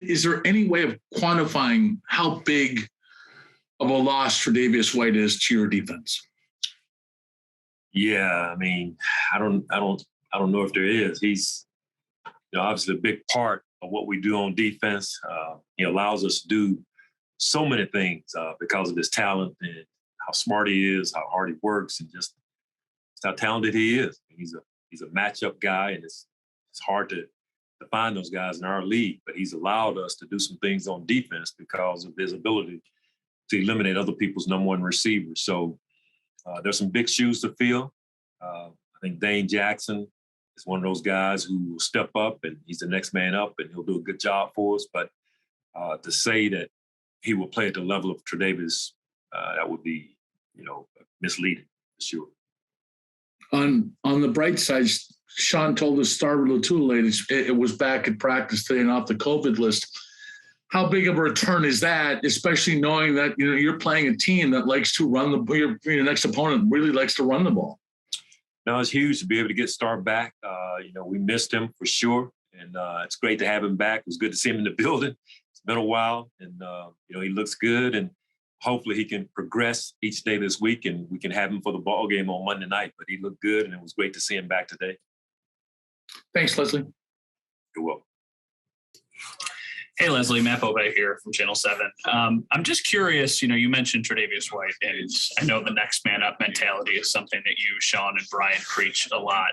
Is there any way of quantifying how big of a loss Tre'Davious White is to your defense? Yeah, I mean, I don't know if there is. He's, obviously a big part of what we do on defense. He allows us to do so many things because of his talent and how smart he is, how hard he works, and just how talented he is. He's a matchup guy, and it's hard to find those guys in our league. But he's allowed us to do some things on defense because of his ability to eliminate other people's number one receivers. So there's some big shoes to fill. I think Dane Jackson is one of those guys who will step up, and he's the next man up, and he'll do a good job for us. But to say that he will play at the level of Tre'Davious, that would be, misleading for sure. On the bright side, Sean told us Star Lotulelei it was back at practice today and off the COVID list. How big of a return is that, especially knowing that you're playing a team that likes to run your next opponent really likes to run the ball? No, it's huge to be able to get Star back. We missed him for sure, and it's great to have him back. It was good to see him in the building. It's been a while, and he looks good, and hopefully he can progress each day this week, and we can have him for the ball game on Monday night. But he looked good, and it was great to see him back today. Thanks, Leslie. You're welcome. Hey, Leslie, Matt Bobay here from Channel 7. I'm just curious, you mentioned Tre'Davious White, and I know the next man up mentality is something that you, Sean, and Brian preach a lot.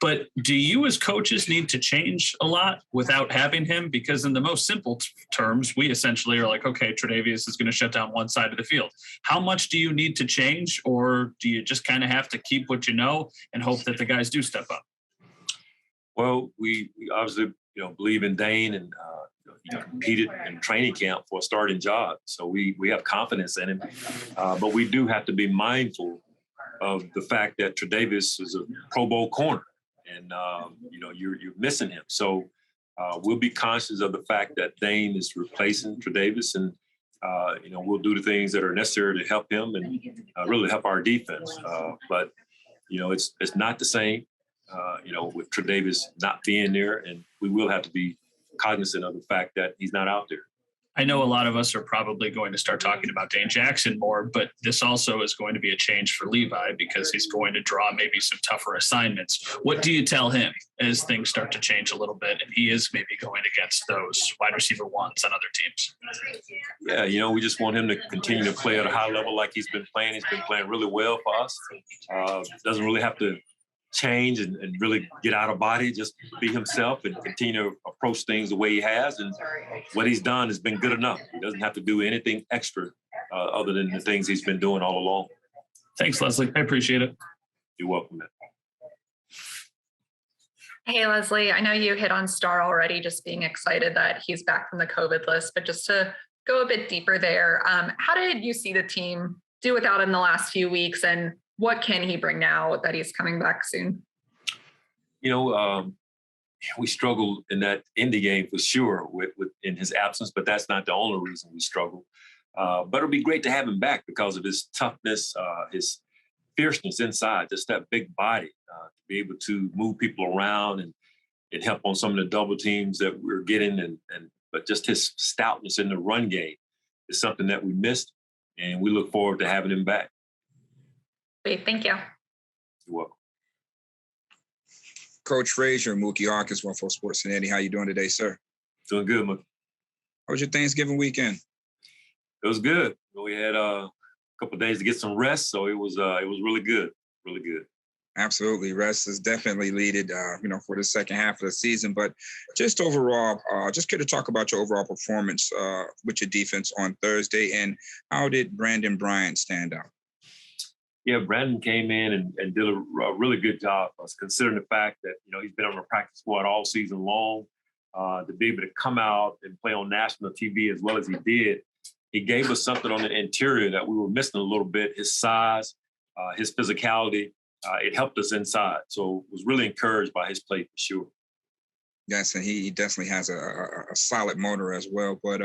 But do you as coaches need to change a lot without having him? Because in the most simple terms, we essentially are like, okay, Tre'Davious is going to shut down one side of the field. How much do you need to change, or do you just kind of have to keep what you know and hope that the guys do step up? Well, we obviously, believe in Dane, and he competed in training camp for a starting job. So we have confidence in him. But we do have to be mindful of the fact that Tre'Davious is a Pro Bowl corner, and, you're missing him. So we'll be conscious of the fact that Dane is replacing Tre'Davious, and, we'll do the things that are necessary to help him and really help our defense. But, it's not the same, with Tre'Davious not being there, and we will have to be cognizant of the fact that he's not out there. I know a lot of us are probably going to start talking about Dane Jackson more, but this also is going to be a change for Levi because he's going to draw maybe some tougher assignments. What do you tell him as things start to change a little bit and he is maybe going against those wide receiver ones on other teams? Yeah, we just want him to continue to play at a high level like he's been playing. He's been playing really well for us. Doesn't really have to change and really get out of body, just be himself and continue to approach things the way he has. And what he's done has been good enough. He doesn't have to do anything extra other than the things he's been doing all along. Thanks, Leslie. I appreciate it. You're welcome, man. Hey, Leslie, I know you hit on Star already, just being excited that he's back from the COVID list, but just to go a bit deeper there, how did you see the team do without him the last few weeks, and what can he bring now that he's coming back soon? We struggled in that Indy game for sure with in his absence, but that's not the only reason we struggled. But it'll be great to have him back because of his toughness, his fierceness inside, just that big body, to be able to move people around and help on some of the double teams that we're getting. But just his stoutness in the run game is something that we missed, and we look forward to having him back. Great, thank you. You're welcome. Coach Frazier, Mookie Hawkins, 1-4 Sports Cincinnati. How you doing today, sir? Doing good, Mookie. How was your Thanksgiving weekend? It was good. We had a couple of days to get some rest, so it was really good, really good. Absolutely, rest is definitely needed, for the second half of the season. But just overall, just care to talk about your overall performance with your defense on Thursday, and how did Brandin Bryant stand out? Yeah, Brandin came in and did a really good job for us, considering the fact that, he's been on the practice squad all season long. To be able to come out and play on national TV as well as he did, he gave us something on the interior that we were missing a little bit, his size, his physicality. It helped us inside. So was really encouraged by his play for sure. Yes, and he definitely has a solid motor as well. But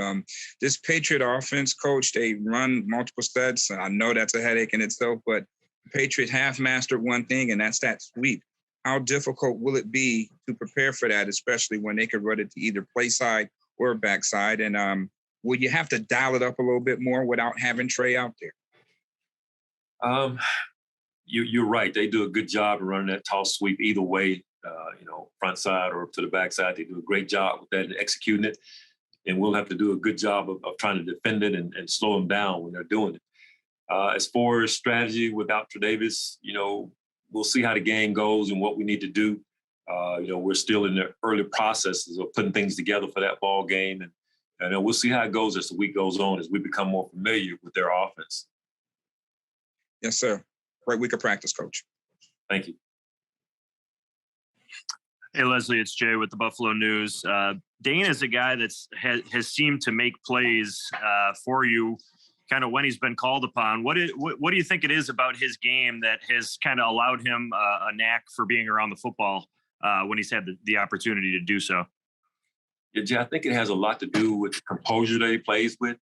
this Patriot offense, Coach, they run multiple sets. I know that's a headache in itself, but Patriot have mastered one thing, and that's that sweep. How difficult will it be to prepare for that, especially when they could run it to either play side quarterback side. And will you have to dial it up a little bit more without having Trey out there? You're right. They do a good job of running that toss sweep either way, front side or to the back side. They do a great job with that and executing it. And we'll have to do a good job of trying to defend it and slow them down when they're doing it. As far as strategy without Tre'Davious, we'll see how the game goes and what we need to do. We're still in the early processes of putting things together for that ball game. And we'll see how it goes as the week goes on, as we become more familiar with their offense. Yes, sir. Great week of practice, Coach. Thank you. Hey, Leslie, it's Jay with the Buffalo News. Dane is a guy that's has seemed to make plays for you kind of when he's been called upon. What do you think it is about his game that has kind of allowed him a knack for being around the football when he's had the opportunity to do so? Yeah, Jay, I think it has a lot to do with the composure that he plays with.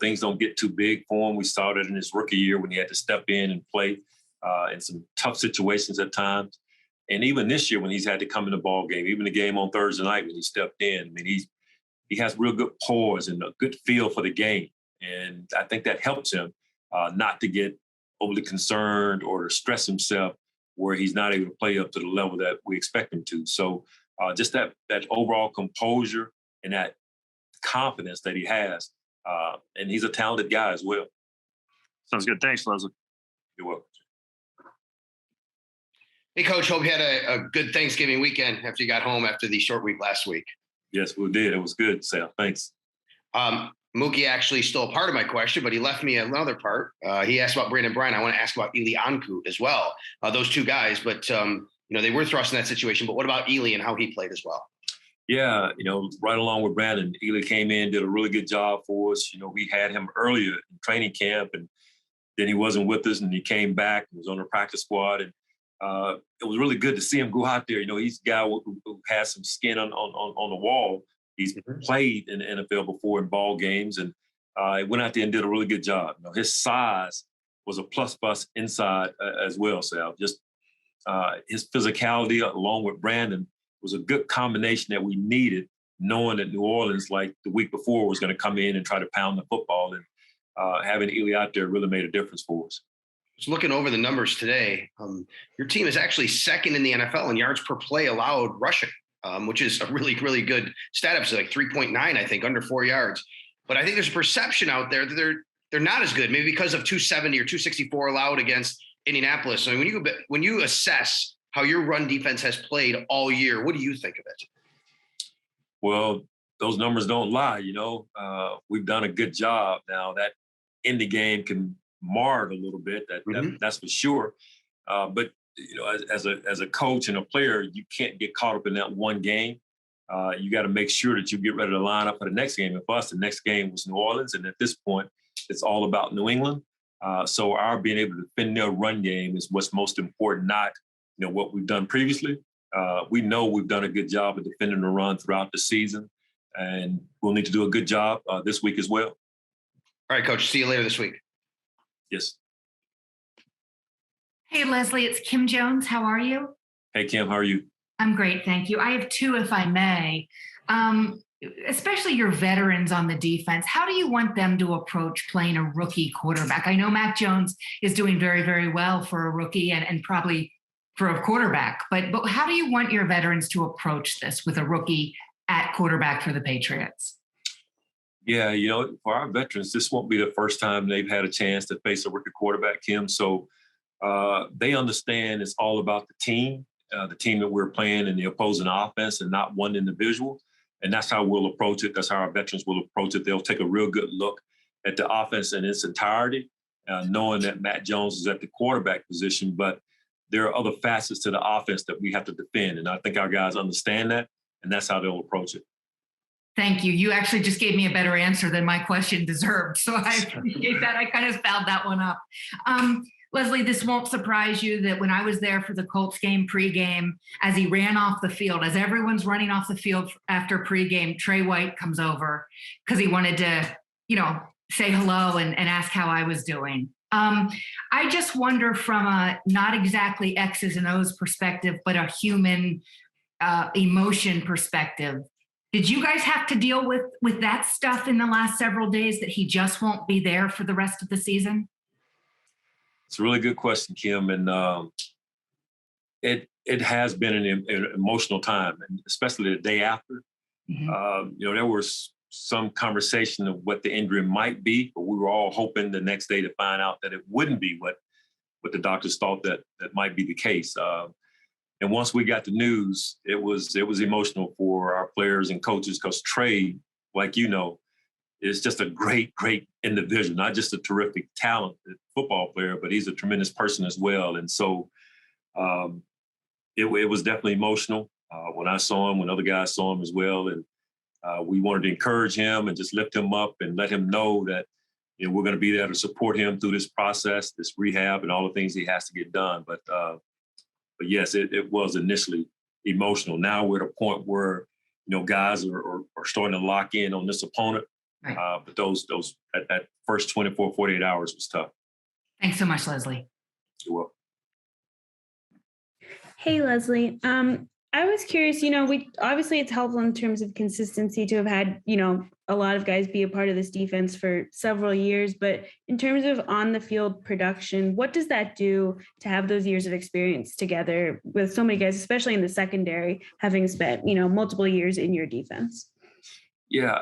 Things don't get too big for him. We saw that in his rookie year when he had to step in and play in some tough situations at times. And even this year when he's had to come in the ball game, even the game on Thursday night when he stepped in, he has real good poise and a good feel for the game. And I think that helps him not to get overly concerned or to stress himself where he's not able to play up to the level that we expect him to. So just that overall composure and that confidence that he has. And he's a talented guy as well. Sounds good. Thanks, Leslie. You're welcome. Hey, Coach, hope you had a good Thanksgiving weekend after you got home after the short week last week. Yes, we did. It was good, Sal. Thanks. Mookie actually stole part of my question, but he left me another part. He asked about Brandin Bryant. I want to ask about Eli Ankou as well. Those two guys, but they were thrust in that situation. But what about Eli and how he played as well? Yeah, right along with Brandon, Eli came in, did a really good job for us. We had him earlier in training camp, and then he wasn't with us, and he came back and was on the practice squad. And it was really good to see him go out there. He's a guy who has some skin on the wall. He's played in the NFL before in ball games, and he went out there and did a really good job. His size was a plus inside as well, Sal. Just his physicality along with Brandon was a good combination that we needed, knowing that New Orleans, like the week before, was going to come in and try to pound the football. And having Eli out there really made a difference for us. Just looking over the numbers today, your team is actually second in the NFL in yards per play allowed rushing, which is a really, really good stat. It's like 3.9, I think, under 4 yards. But I think there's a perception out there that they're not as good, maybe because of 270 or 264 allowed against Indianapolis. So when you assess how your run defense has played all year, what do you think of it? Well, those numbers don't lie. We've done a good job. Now that in the game can mar it a little bit. That's for sure. But as a coach and a player, you can't get caught up in that one game. You got to make sure that you get ready to line up for the next game. And for us, the next game was New Orleans, and at this point, it's all about New England. So our being able to defend their run game is what's most important, not what we've done previously. We know we've done a good job of defending the run throughout the season, and we'll need to do a good job this week as well. All right, Coach. See you later this week. Yes. Hey, Leslie, it's Kim Jones. How are you? Hey, Kim, how are you? I'm great, thank you. I have two, if I may. Especially your veterans on the defense. How do you want them to approach playing a rookie quarterback? I know Mac Jones is doing very, very well for a rookie and probably for a quarterback, but how do you want your veterans to approach this with a rookie at quarterback for the Patriots? Yeah, for our veterans, this won't be the first time they've had a chance to face a rookie quarterback, Kim. So they understand it's all about the team that we're playing and the opposing offense and not one individual. And that's how we'll approach it. That's how our veterans will approach it. They'll take a real good look at the offense in its entirety, knowing that Matt Jones is at the quarterback position, but there are other facets to the offense that we have to defend. And I think our guys understand that, and that's how they'll approach it. Thank you. You actually just gave me a better answer than my question deserved. So I appreciate that. I kind of fouled that one up. Leslie, this won't surprise you that when I was there for the Colts game pregame, as he ran off the field, as everyone's running off the field after pregame, Trey White comes over because he wanted to, say hello and ask how I was doing. I just wonder from a not exactly X's and O's perspective, but a human emotion perspective, Did you guys have to deal with that stuff in the last several days, that he just won't be there for the rest of the season? It's a really good question, Kim. And it has been an emotional time, and especially the day after. There was some conversation of what the injury might be, but we were all hoping the next day to find out that it wouldn't be what the doctors thought that might be the case. And once we got the news, it was emotional for our players and coaches, because Trey, like you know, is just a great, great individual, not just a terrific talented football player, but he's a tremendous person as well. And so it was definitely emotional when I saw him, when other guys saw him as well. And we wanted to encourage him and just lift him up and let him know that we're going to be there to support him through this process, this rehab, and all the things he has to get done. But yes, it was initially emotional. Now we're at a point where guys are starting to lock in on this opponent. Right. But those that first 24, 48 hours was tough. Thanks so much, Leslie. You're welcome. Hey, Leslie. I was curious, we obviously it's helpful in terms of consistency to have had, a lot of guys be a part of this defense for several years, but in terms of on the field production, what does that do to have those years of experience together with so many guys, especially in the secondary, having spent, multiple years in your defense? Yeah,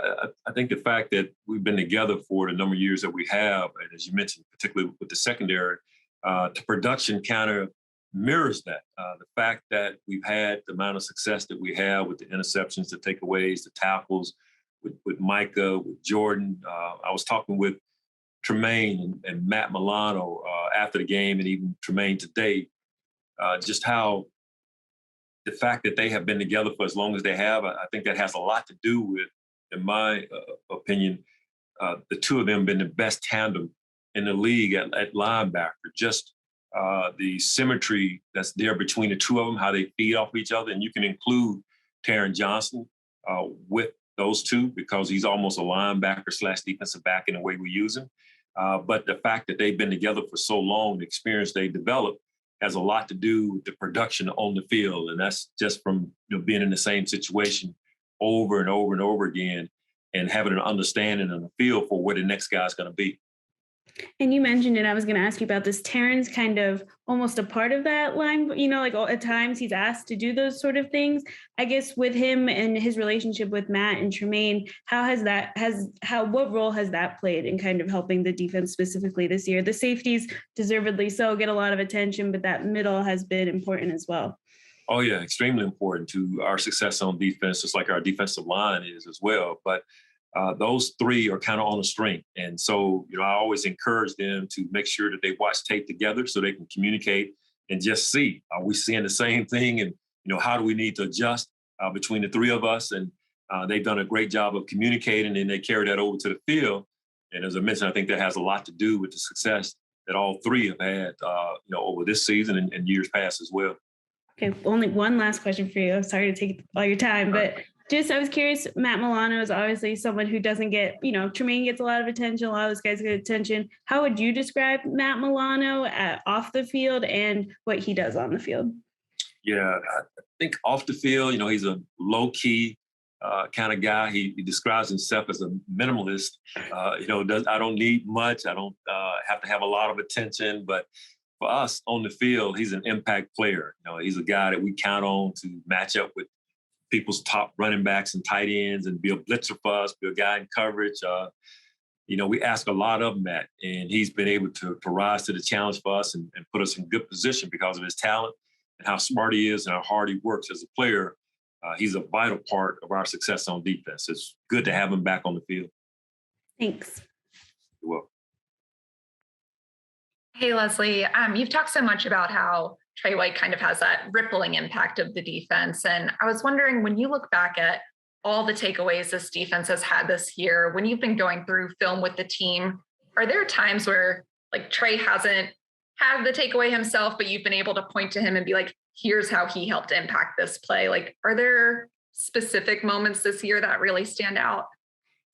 I think the fact that we've been together for the number of years that we have, and as you mentioned, particularly with the secondary, the production kind of mirrors that. The fact that we've had the amount of success that we have with the interceptions, the takeaways, the tackles, with Micah, with Jordan. I was talking with Tremaine and Matt Milano after the game, and even Tremaine today, just how the fact that they have been together for as long as they have, I think that has a lot to do with, in my opinion, the two of them been the best tandem in the league at linebacker. Just the symmetry that's there between the two of them, how they feed off each other. And you can include Taron Johnson with those two, because he's almost a linebacker / defensive back in the way we use him. But the fact that they've been together for so long, the experience they developed has a lot to do with the production on the field. And that's just from being in the same situation over and over and over again, and having an understanding and a feel for where the next guy's going to be. And you mentioned it, I was going to ask you about this. Taron's kind of almost a part of that line, at times he's asked to do those sort of things. I guess with him and his relationship with Matt and Tremaine, what role has that played in kind of helping the defense specifically this year? The safeties deservedly so get a lot of attention, but that middle has been important as well. Oh yeah, extremely important to our success on defense, just like our defensive line is as well. But those three are kind of on a string. And so, I always encourage them to make sure that they watch tape together so they can communicate and just see, are we seeing the same thing? And, how do we need to adjust between the three of us? And they've done a great job of communicating, and they carry that over to the field. And as I mentioned, I think that has a lot to do with the success that all three have had, over this season and years past as well. Okay, only one last question for you. I'm sorry to take all your time, but I was curious, Matt Milano is obviously someone who doesn't get, Tremaine gets a lot of attention, a lot of those guys get attention. How would you describe Matt Milano off the field and what he does on the field? Yeah, I think off the field, he's a low-key kind of guy. He describes himself as a minimalist. I don't need much. I don't have to have a lot of attention, but for us on the field, he's an impact player. He's a guy that we count on to match up with people's top running backs and tight ends and be a blitzer for us, be a guy in coverage. We ask a lot of Matt, and he's been able to rise to the challenge for us and put us in good position because of his talent and how smart he is and how hard he works as a player. He's a vital part of our success on defense. It's good to have him back on the field. Thanks. You're welcome. Hey, Leslie, you've talked so much about how Trey White kind of has that rippling impact of the defense. And I was wondering, when you look back at all the takeaways this defense has had this year, when you've been going through film with the team, are there times where Trey hasn't had the takeaway himself, but you've been able to point to him and be like, here's how he helped impact this play? Are there specific moments this year that really stand out?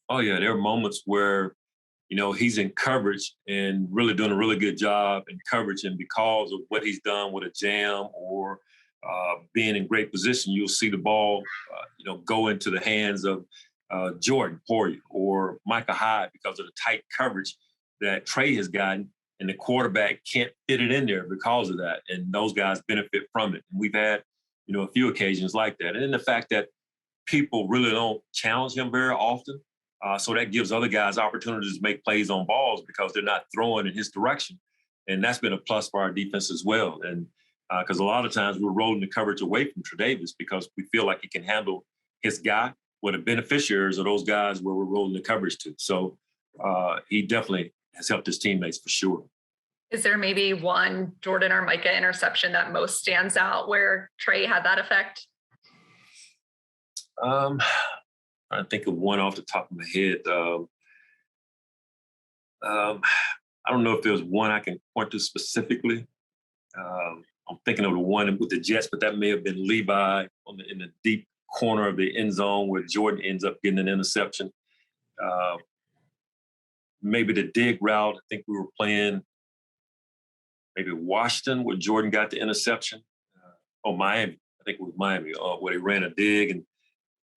Oh yeah, there are moments where he's in coverage and really doing a really good job in coverage. And because of what he's done with a jam or being in great position, you'll see the ball, go into the hands of Jordan Poyer or Micah Hyde because of the tight coverage that Trey has gotten, and the quarterback can't fit it in there because of that. And those guys benefit from it. And we've had, a few occasions like that. And then the fact that people really don't challenge him very often. So that gives other guys opportunities to make plays on balls because they're not throwing in his direction. And that's been a plus for our defense as well. And because a lot of times we're rolling the coverage away from Tre'Davious because we feel like he can handle his guy. Well, the beneficiaries are those guys where we're rolling the coverage to. So he definitely has helped his teammates for sure. Is there maybe one Jordan or Micah interception that most stands out where Trey had that effect? I think of one off the top of my head. I don't know if there's one I can point to specifically. I'm thinking of the one with the Jets, but that may have been Levi in the deep corner of the end zone where Jordan ends up getting an interception. Maybe the dig route. I think we were playing maybe Washington where Jordan got the interception. Miami. I think it was Miami where they ran a dig.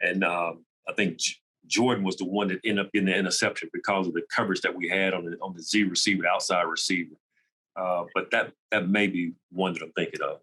And I think Jordan was the one that ended up getting the interception because of the coverage that we had on the Z receiver, outside receiver. But that may be one that I'm thinking of.